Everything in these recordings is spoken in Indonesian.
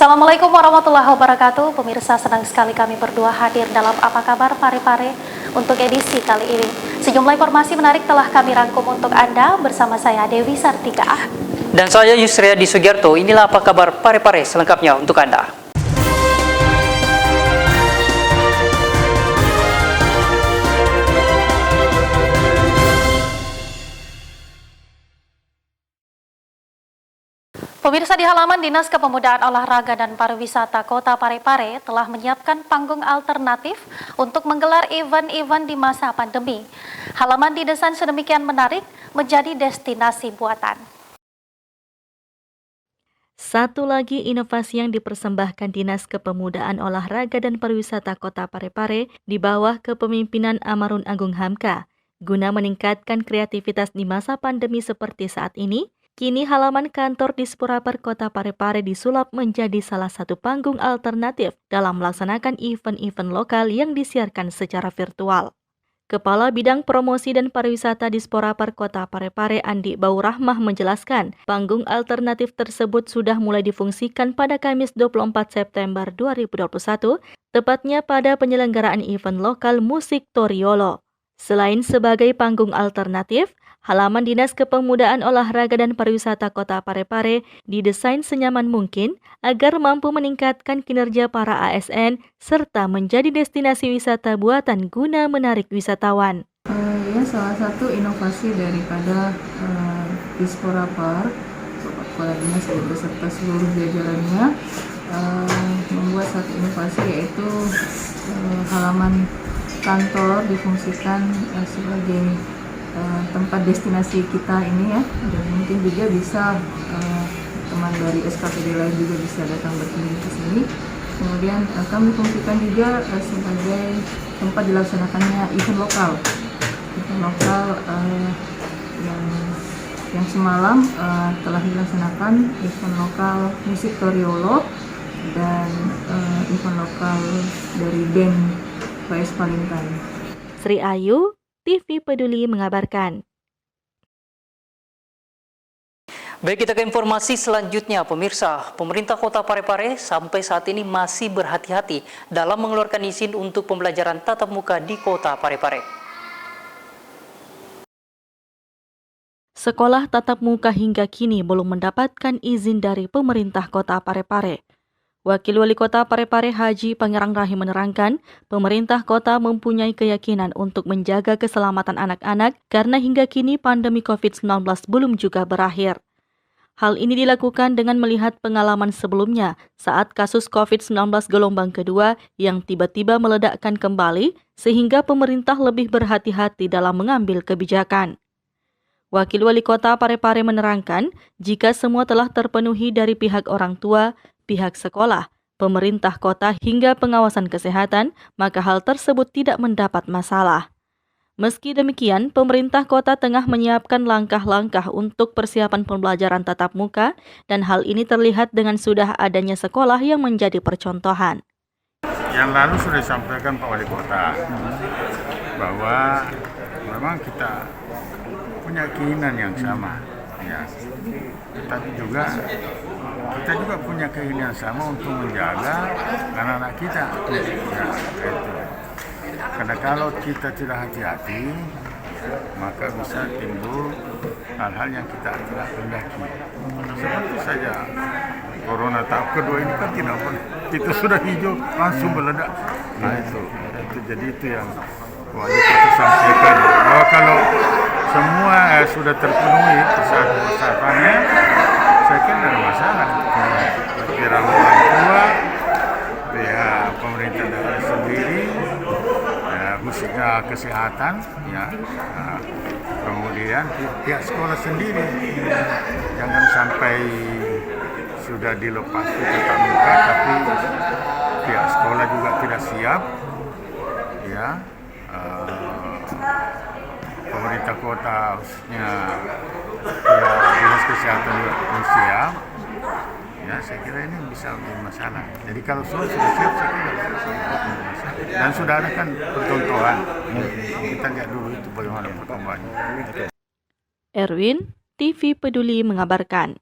Assalamualaikum warahmatullahi wabarakatuh. Pemirsa, senang sekali kami berdua hadir dalam Apa Kabar Parepare untuk edisi kali ini. Sejumlah informasi menarik telah kami rangkum untuk Anda bersama saya Dewi Sartika. Dan saya Yusriadi Sugiarto. Inilah Apa Kabar Parepare selengkapnya untuk Anda. Pemirsa, di halaman Dinas Kepemudaan Olahraga dan Pariwisata Kota Parepare telah menyiapkan panggung alternatif untuk menggelar event-event di masa pandemi. Halaman didesain sedemikian menarik menjadi destinasi buatan. Satu lagi inovasi yang dipersembahkan Dinas Kepemudaan Olahraga dan Pariwisata Kota Parepare di bawah kepemimpinan Amarun Agung Hamka. Guna meningkatkan kreativitas di masa pandemi seperti saat ini, kini halaman kantor Disporaper Kota Parepare disulap menjadi salah satu panggung alternatif dalam melaksanakan event-event lokal yang disiarkan secara virtual. Kepala Bidang Promosi dan Pariwisata Disporaper Kota Parepare Andi Baurahmah menjelaskan, panggung alternatif tersebut sudah mulai difungsikan pada Kamis 24 September 2021, tepatnya pada penyelenggaraan event lokal musik Toriolo. Selain sebagai panggung alternatif, halaman Dinas Kepemudaan Olahraga dan Pariwisata Kota Parepare didesain senyaman mungkin agar mampu meningkatkan kinerja para ASN serta menjadi destinasi wisata buatan guna menarik wisatawan. Salah satu inovasi daripada Disporaper, Bapak Kepala Dinas beserta seluruh jajarannya membuat satu inovasi, yaitu halaman kantor difungsikan sebagai tempat destinasi kita ini ya, dan mungkin juga bisa teman dari SKPD lain juga bisa datang berkunjung ke sini. Kemudian kami fungsikan juga sebagai tempat dilaksanakannya event lokal yang semalam telah dilaksanakan event lokal musik Toriolo dan event lokal dari band PS Palintan. Sri Ayu, TV Peduli mengabarkan. Baik, kita ke informasi selanjutnya, pemirsa. Pemerintah Kota Parepare sampai saat ini masih berhati-hati dalam mengeluarkan izin untuk pembelajaran tatap muka di Kota Parepare. Sekolah tatap muka hingga kini belum mendapatkan izin dari pemerintah Kota Parepare. Wakil Wali Kota Parepare Haji Pangerang Rahim menerangkan, pemerintah kota mempunyai keyakinan untuk menjaga keselamatan anak-anak karena hingga kini pandemi COVID-19 belum juga berakhir. Hal ini dilakukan dengan melihat pengalaman sebelumnya saat kasus COVID-19 gelombang kedua yang tiba-tiba meledakkan kembali sehingga pemerintah lebih berhati-hati dalam mengambil kebijakan. Wakil Wali Kota Parepare menerangkan, jika semua telah terpenuhi dari pihak orang tua, pihak sekolah, pemerintah kota hingga pengawasan kesehatan, maka hal tersebut tidak mendapat masalah. Meski demikian, pemerintah kota tengah menyiapkan langkah-langkah untuk persiapan pembelajaran tatap muka dan hal ini terlihat dengan sudah adanya sekolah yang menjadi percontohan. Yang lalu sudah disampaikan Pak Wali Kota bahwa memang kita punya keinginan yang sama, ya. Tapi juga kita juga punya keinginan sama untuk menjaga anak-anak kita. Ya, itu. Karena kalau kita tidak hati-hati, maka bisa timbul hal-hal yang kita tidak kendaki. Seperti saja corona tahap kedua ini kan tidak pernah, kita sudah hijau langsung meledak. Nah itu jadi itu yang wali kota sampaikan, bahwa kalau semua sudah terpenuhi persyaratannya, saya kira tidak ada masalah. Pihak orang tua, pihak pemerintah daerah sendiri, khususnya kesehatan, ya, kemudian pihak sekolah sendiri, jangan sampai sudah dilepas tatap muka, tapi pihak sekolah juga tidak siap, ya. Pemerintah kota khususnya Dinas Kesehatan belum siap, ya saya kira ini bisa menjadi masalah. Jadi kalau sudah siap, saya kira masalah. Dan sudah ada kan percontohan, kita lihat dulu itu bagaimana perkembangannya. Erwin, TV Peduli mengabarkan.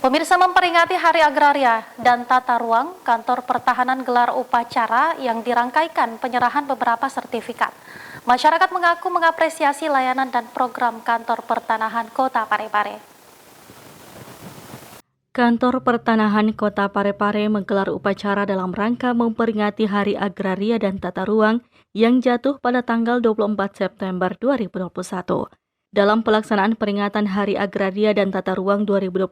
Pemirsa, memperingati Hari Agraria dan Tata Ruang, Kantor Pertahanan gelar upacara yang dirangkaikan penyerahan beberapa sertifikat. Masyarakat mengaku mengapresiasi layanan dan program Kantor Pertanahan Kota Parepare. Kantor Pertanahan Kota Parepare menggelar upacara dalam rangka memperingati Hari Agraria dan Tata Ruang yang jatuh pada tanggal 24 September 2021. Dalam pelaksanaan peringatan Hari Agraria dan Tata Ruang 2021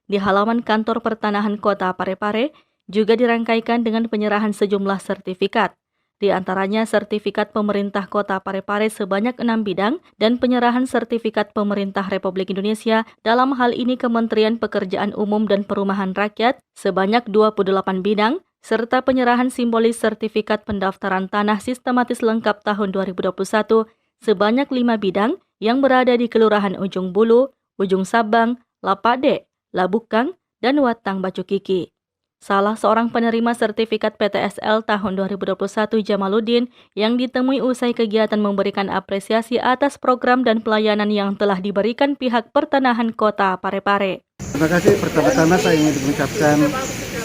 di halaman Kantor Pertanahan Kota Parepare juga dirangkaikan dengan penyerahan sejumlah sertifikat. Di antaranya sertifikat pemerintah Kota Parepare sebanyak 6 bidang dan penyerahan sertifikat pemerintah Republik Indonesia, dalam hal ini Kementerian Pekerjaan Umum dan Perumahan Rakyat sebanyak 28 bidang, serta penyerahan simbolis sertifikat pendaftaran tanah sistematis lengkap tahun 2021 sebanyak 5 bidang yang berada di Kelurahan Ujung Bulu, Ujung Sabang, Lapade, Labukang, dan Watang Bacukiki. Salah seorang penerima sertifikat PTSL tahun 2021, Jamaluddin, yang ditemui usai kegiatan memberikan apresiasi atas program dan pelayanan yang telah diberikan pihak Pertanahan Kota Parepare. Terima kasih. Pertama-tama saya ingin mengucapkan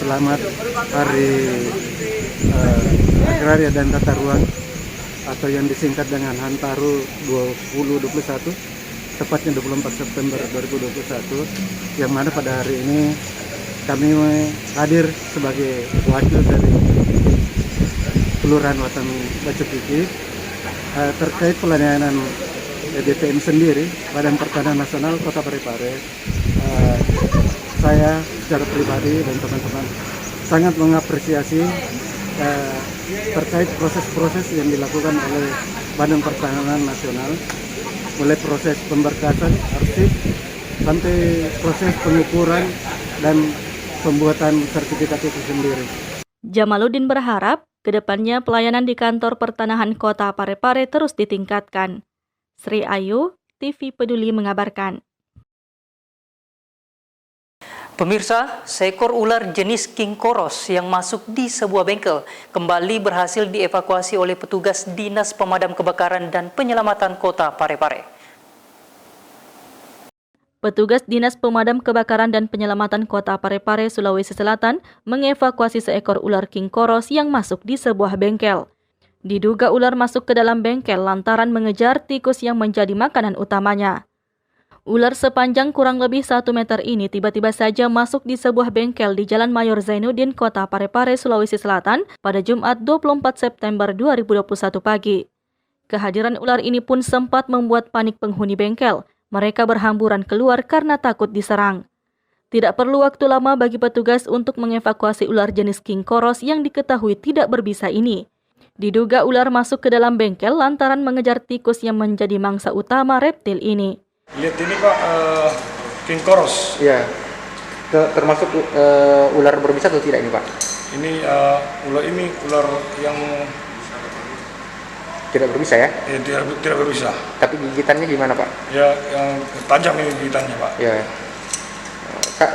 selamat Hari Agraria dan Tata Ruang atau yang disingkat dengan Hantaru 2021, tepatnya 24 September 2021, yang mana pada hari ini kami hadir sebagai wakil dari Kelurahan Watang Bacukiki terkait pelayanan BPN sendiri, Badan Pertanahan Nasional Kota Parepare. Saya secara pribadi dan teman-teman sangat mengapresiasi terkait proses-proses yang dilakukan oleh Badan Pertanahan Nasional, mulai proses pemberkasan arsip sampai proses pengukuran dan pembuatan sertifikat itu sendiri. Jamaluddin berharap kedepannya pelayanan di Kantor Pertanahan Kota Parepare terus ditingkatkan. Sri Ayu, TV Peduli mengabarkan. Pemirsa, seekor ular jenis king koros yang masuk di sebuah bengkel kembali berhasil dievakuasi oleh petugas Dinas Pemadam Kebakaran dan Penyelamatan Kota Parepare. Petugas Dinas Pemadam Kebakaran dan Penyelamatan Kota Parepare, Sulawesi Selatan mengevakuasi seekor ular king koros yang masuk di sebuah bengkel. Diduga ular masuk ke dalam bengkel lantaran mengejar tikus yang menjadi makanan utamanya. Ular sepanjang kurang lebih 1 meter ini tiba-tiba saja masuk di sebuah bengkel di Jalan Mayor Zainuddin, Kota Parepare, Sulawesi Selatan pada Jumat 24 September 2021 pagi. Kehadiran ular ini pun sempat membuat panik penghuni bengkel. Mereka berhamburan keluar karena takut diserang. Tidak perlu waktu lama bagi petugas untuk mengevakuasi ular jenis king koros yang diketahui tidak berbisa ini. Diduga ular masuk ke dalam bengkel lantaran mengejar tikus yang menjadi mangsa utama reptil ini. Lihat ini Pak, king koros. Iya, termasuk ular berbisa atau tidak ini Pak? Ini ular yang Tidak berbisa ya? tidak berbisa. Tapi gigitannya gimana Pak? Ya, yang tajam ini gigitannya Pak. Ya.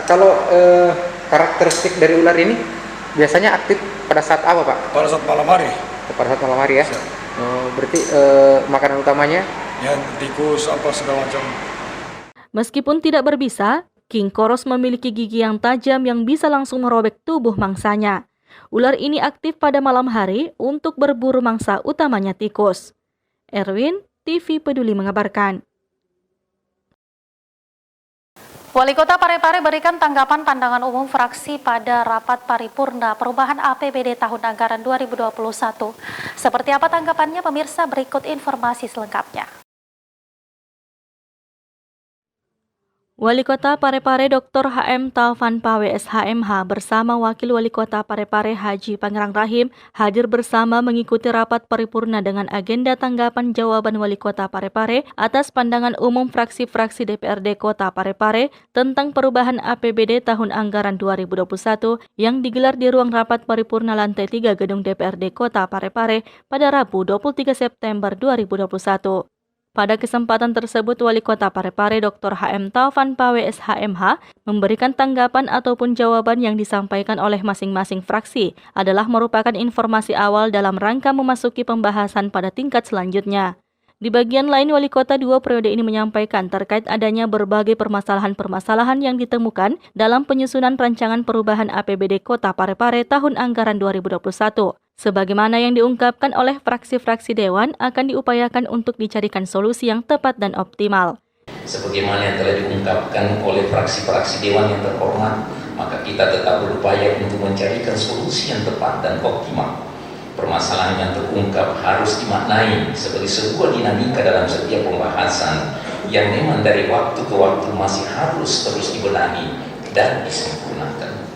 Kalau karakteristik dari ular ini biasanya aktif pada saat apa Pak? Pada saat malam hari. Pada saat malam hari ya? Berarti makanan utamanya? Ya, tikus apa segala macam. Meskipun tidak berbisa, king koros memiliki gigi yang tajam yang bisa langsung merobek tubuh mangsanya. Ular ini aktif pada malam hari untuk berburu mangsa utamanya tikus. Erwin, TV Peduli mengabarkan. Wali Kota Parepare berikan tanggapan pandangan umum fraksi pada rapat paripurna perubahan APBD tahun anggaran 2021. Seperti apa tanggapannya pemirsa, berikut informasi selengkapnya. Wali Kota Parepare Dr. HM Taufan Pawe SHMH bersama Wakil Wali Kota Parepare Haji Pangerang Rahim hadir bersama mengikuti rapat paripurna dengan agenda tanggapan jawaban Wali Kota Parepare atas pandangan umum fraksi-fraksi DPRD Kota Parepare tentang perubahan APBD tahun anggaran 2021 yang digelar di ruang rapat paripurna lantai 3 gedung DPRD Kota Parepare pada Rabu 23 September 2021. Pada kesempatan tersebut, Wali Kota Parepare Dr. HM Taufan Pawe SHMH memberikan tanggapan ataupun jawaban yang disampaikan oleh masing-masing fraksi adalah merupakan informasi awal dalam rangka memasuki pembahasan pada tingkat selanjutnya. Di bagian lain, Wali Kota 2 periode ini menyampaikan terkait adanya berbagai permasalahan-permasalahan yang ditemukan dalam penyusunan rancangan perubahan APBD Kota Parepare tahun anggaran 2021. Sebagaimana yang diungkapkan oleh fraksi-fraksi Dewan akan diupayakan untuk dicarikan solusi yang tepat dan optimal. Sebagaimana yang telah diungkapkan oleh fraksi-fraksi Dewan yang terhormat, maka kita tetap berupaya untuk mencarikan solusi yang tepat dan optimal. Permasalahan yang terungkap harus dimaknai sebagai sebuah dinamika dalam setiap pembahasan yang memang dari waktu ke waktu masih harus terus dibenahi dan disempurnakan.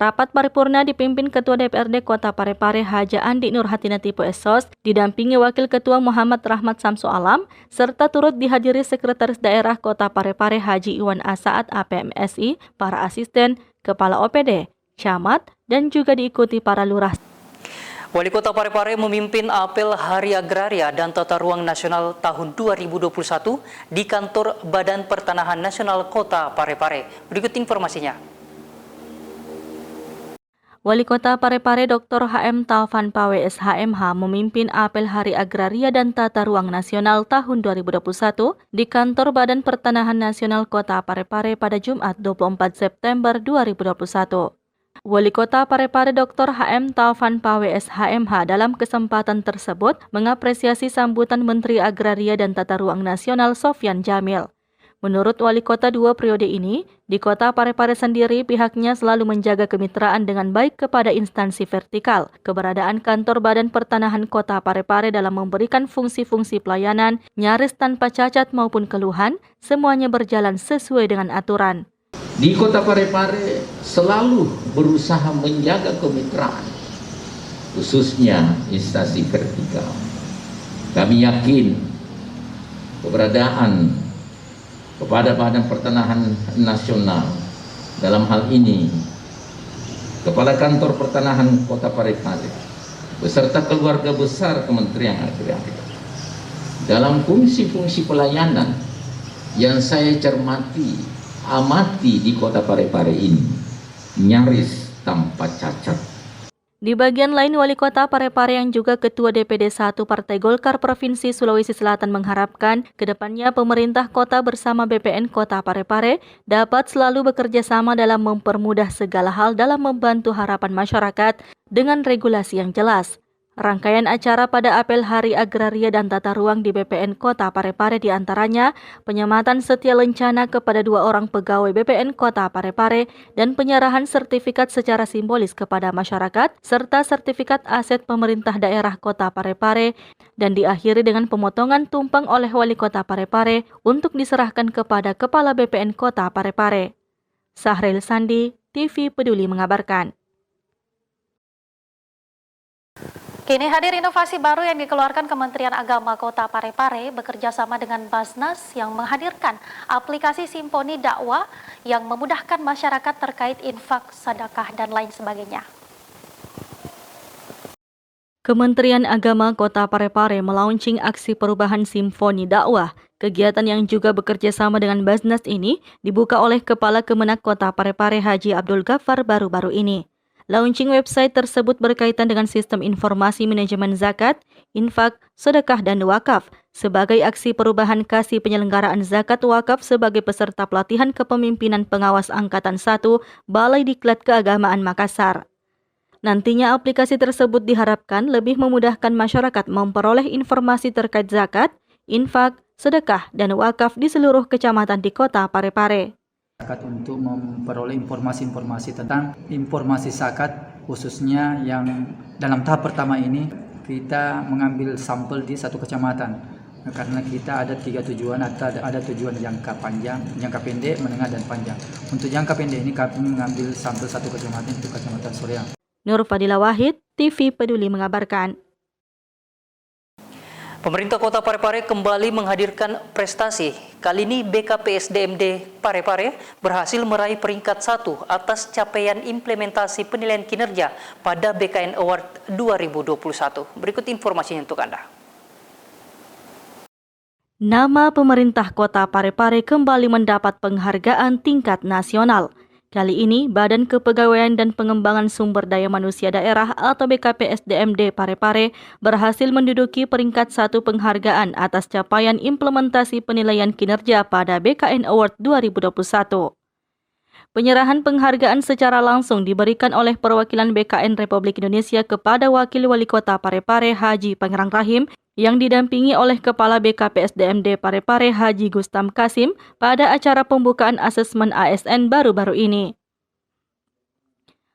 Rapat paripurna dipimpin Ketua DPRD Kota Parepare Haja Andi Nurhatina Tipo Esos, didampingi Wakil Ketua Muhammad Rahmat Samsu Alam, serta turut dihadiri Sekretaris Daerah Kota Parepare Haji Iwan Asaat APMSI, para asisten, Kepala OPD, Camat, dan juga diikuti para lurah. Wali Kota Parepare memimpin apel Hari Agraria dan Tata Ruang Nasional tahun 2021 di kantor Badan Pertanahan Nasional Kota Parepare. Berikut informasinya. Wali Kota Parepare Dr. HM Taufan Pawe SHMH memimpin apel Hari Agraria dan Tata Ruang Nasional tahun 2021 di kantor Badan Pertanahan Nasional Kota Parepare pada Jumat 24 September 2021. Wali Kota Parepare Dr. HM Taufan Pawe SHMH dalam kesempatan tersebut mengapresiasi sambutan Menteri Agraria dan Tata Ruang Nasional Sofyan Jamil. Menurut Wali Kota 2 periode ini, di Kota Parepare sendiri pihaknya selalu menjaga kemitraan dengan baik kepada instansi vertikal. Keberadaan kantor Badan Pertanahan Kota Parepare dalam memberikan fungsi-fungsi pelayanan nyaris tanpa cacat maupun keluhan, semuanya berjalan sesuai dengan aturan. Di Kota Parepare selalu berusaha menjaga kemitraan, khususnya instansi vertikal. Kami yakin keberadaan kepada Badan Pertanahan Nasional dalam hal ini Kepala Kantor Pertanahan Kota Parepare beserta keluarga besar Kementerian Agraria dalam fungsi-fungsi pelayanan yang saya cermati amati di Kota Parepare ini nyaris tanpa cacat. Di bagian lain, Wali Kota Parepare yang juga Ketua DPD 1 Partai Golkar Provinsi Sulawesi Selatan mengharapkan kedepannya pemerintah kota bersama BPN Kota Parepare dapat selalu bekerja sama dalam mempermudah segala hal dalam membantu harapan masyarakat dengan regulasi yang jelas. Rangkaian acara pada apel Hari Agraria dan Tata Ruang di BPN Kota Parepare diantaranya penyematan setia lencana kepada 2 orang pegawai BPN Kota Parepare dan penyerahan sertifikat secara simbolis kepada masyarakat serta sertifikat aset pemerintah daerah Kota Parepare dan diakhiri dengan pemotongan tumpeng oleh Wali Kota Parepare untuk diserahkan kepada Kepala BPN Kota Parepare. Sahril Sandi, TV Peduli mengabarkan. Kini hadir inovasi baru yang dikeluarkan Kementerian Agama Kota Parepare bekerja sama dengan Basnas yang menghadirkan aplikasi Simponi Dakwah yang memudahkan masyarakat terkait infak, sedekah, dan lain sebagainya. Kementerian Agama Kota Parepare melaunching aksi perubahan Simponi Dakwah. Kegiatan yang juga bekerja sama dengan Basnas ini dibuka oleh Kepala Kemenak Kota Parepare Haji Abdul Ghaffar baru-baru ini. Launching website tersebut berkaitan dengan sistem informasi manajemen zakat, infak, sedekah, dan wakaf sebagai aksi perubahan kasih penyelenggaraan zakat wakaf sebagai peserta pelatihan kepemimpinan pengawas Angkatan 1 Balai Diklat Keagamaan Makassar. Nantinya aplikasi tersebut diharapkan lebih memudahkan masyarakat memperoleh informasi terkait zakat, infak, sedekah, dan wakaf di seluruh kecamatan di Kota Parepare. Untuk memperoleh informasi-informasi tentang informasi zakat, khususnya yang dalam tahap pertama ini kita mengambil sampel di 1 kecamatan karena kita ada 3 tujuan, ada tujuan jangka panjang, jangka pendek, menengah, dan panjang. Untuk jangka pendek ini kami mengambil sampel 1 kecamatan, itu Kecamatan Soreang. Nur Fadila Wahid, TV Peduli mengabarkan. Pemerintah Kota Parepare kembali menghadirkan prestasi. Kali ini BKPSDMD Parepare berhasil meraih peringkat 1 atas capaian implementasi penilaian kinerja pada BKN Award 2021. Berikut informasinya untuk Anda. Nama pemerintah Kota Parepare kembali mendapat penghargaan tingkat nasional. Kali ini, Badan Kepegawaian dan Pengembangan Sumber Daya Manusia Daerah atau BKPSDMD Parepare berhasil menduduki peringkat 1 penghargaan atas capaian implementasi penilaian kinerja pada BKN Award 2021. Penyerahan penghargaan secara langsung diberikan oleh perwakilan BKN Republik Indonesia kepada Wakil Wali Kota Parepare Haji Pangerang Rahim yang didampingi oleh Kepala BKPSDMD Parepare Haji Gustam Kasim pada acara pembukaan asesmen ASN baru-baru ini.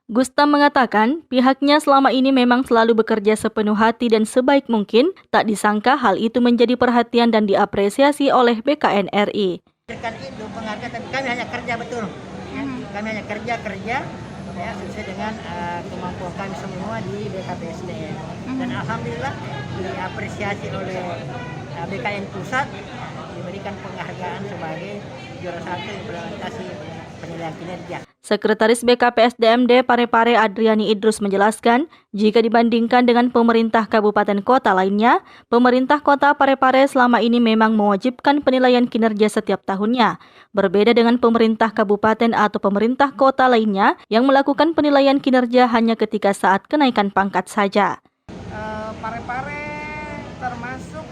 Gustam mengatakan pihaknya selama ini memang selalu bekerja sepenuh hati dan sebaik mungkin, tak disangka hal itu menjadi perhatian dan diapresiasi oleh BKN RI. Itu penghargaan, tapi kami hanya kerja betul. Ya. Kami hanya kerja ya, sesuai dengan kemampuan kami semua di BKPSDM. Dan alhamdulillah diapresiasi oleh BKN Pusat, diberikan penghargaan sebagai juara 1 implementasi penilaian kinerja. Sekretaris BKPSDMD Parepare Adriani Idrus menjelaskan, jika dibandingkan dengan pemerintah kabupaten kota lainnya, pemerintah kota Parepare selama ini memang mewajibkan penilaian kinerja setiap tahunnya. Berbeda dengan pemerintah kabupaten atau pemerintah kota lainnya yang melakukan penilaian kinerja hanya ketika saat kenaikan pangkat saja. Parepare termasuk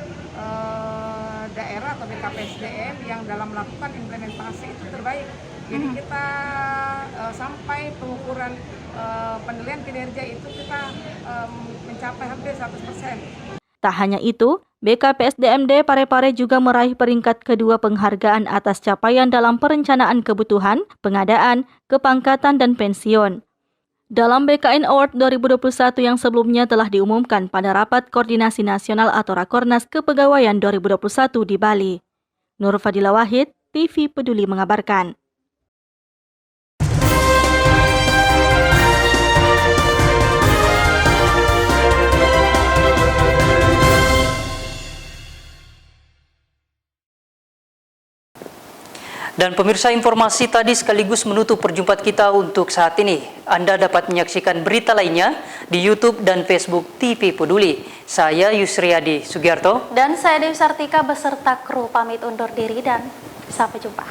daerah atau BKPSDM yang dalam melakukan implementasi itu terbaik. Jadi kita sampai pengukuran penilaian kinerja itu kita mencapai hampir 100%. Tak hanya itu, BKPSDMD Parepare juga meraih peringkat kedua penghargaan atas capaian dalam perencanaan kebutuhan, pengadaan, kepangkatan, dan pensiun. Dalam BKN Award 2021 yang sebelumnya telah diumumkan pada Rapat Koordinasi Nasional atau Rakornas Kepegawaian 2021 di Bali. Nur Fadila Wahid, TV Peduli mengabarkan. Dan pemirsa, informasi tadi sekaligus menutup perjumpaan kita untuk saat ini. Anda dapat menyaksikan berita lainnya di YouTube dan Facebook TV Peduli. Saya Yusriadi Sugiarto. Dan saya Dewi Sartika beserta kru pamit undur diri dan sampai jumpa.